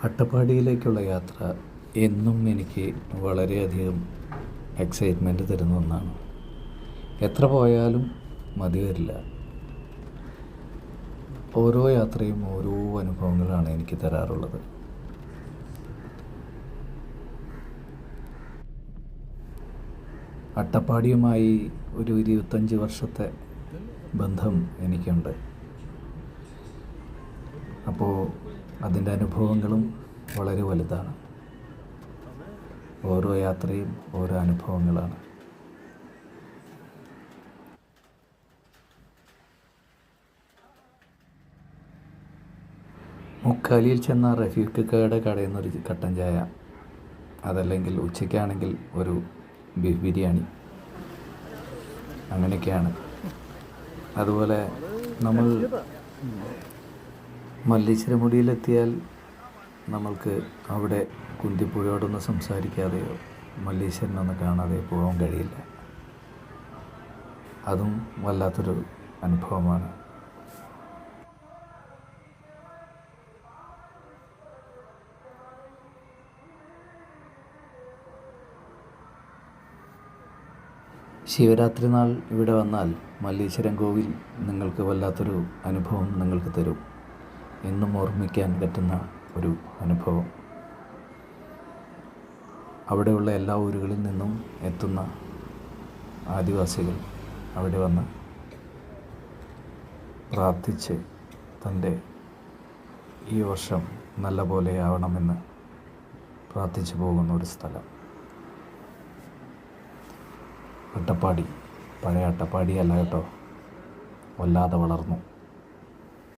അട്ടപ്പാടിയിലേക്കുള്ള യാത്ര എന്നും എനിക്ക് വളരെയധികം എക്സൈറ്റ്മെൻറ്റ് തരുന്ന ഒന്നാണ്. എത്ര പോയാലും മതി വരില്ല. ഓരോ യാത്രയും ഓരോ അനുഭവങ്ങളാണ് എനിക്ക് തരാറുള്ളത്. അട്ടപ്പാടിയുമായി ഒരു 25 വർഷത്തെ ബന്ധം എനിക്കുണ്ട്. അപ്പോൾ അതിൻ്റെ അനുഭവങ്ങളും വളരെ വലുതാണ്. ഓരോ യാത്രയും ഓരോ അനുഭവങ്ങളാണ്. മുക്കാലിയിൽ ചെന്ന റഫീഖയുടെ കടയിൽ നിന്നൊരു കട്ടൻ ചായ, അതല്ലെങ്കിൽ ഉച്ചയ്ക്കാണെങ്കിൽ ഒരു ബീഫ് ബിരിയാണി, അങ്ങനെയൊക്കെയാണ്. അതുപോലെ നമ്മൾ മല്ലീശ്വരമുടിയിലെത്തിയാൽ നമ്മൾക്ക് അവിടെ കുന്തിപ്പുഴയോടൊന്ന് സംസാരിക്കാതെയോ മല്ലീശ്വരനൊന്ന് കാണാതെ പോകാൻ കഴിയില്ല. അതും വല്ലാത്തൊരു അനുഭവമാണ്. ശിവരാത്രി നാൾ ഇവിടെ വന്നാൽ മല്ലീശ്വരം കോവിൽ നിങ്ങൾക്ക് വല്ലാത്തൊരു അനുഭവം നിങ്ങൾക്ക് തരും. എന്നും ഓർമ്മിക്കാൻ പറ്റുന്ന ഒരു അനുഭവം. അവിടെയുള്ള എല്ലാ ഊരുകളിൽ നിന്നും എത്തുന്ന ആദിവാസികൾ അവിടെ വന്ന് പ്രാർത്ഥിച്ച് തൻ്റെ ഈ വർഷം നല്ല പോലെ ആവണമെന്ന് പ്രാർത്ഥിച്ചു പോകുന്ന ഒരു സ്ഥലം. അട്ടപ്പാടി പഴയ അട്ടപ്പാടിയല്ല കേട്ടോ, വല്ലാതെ വളർന്നു.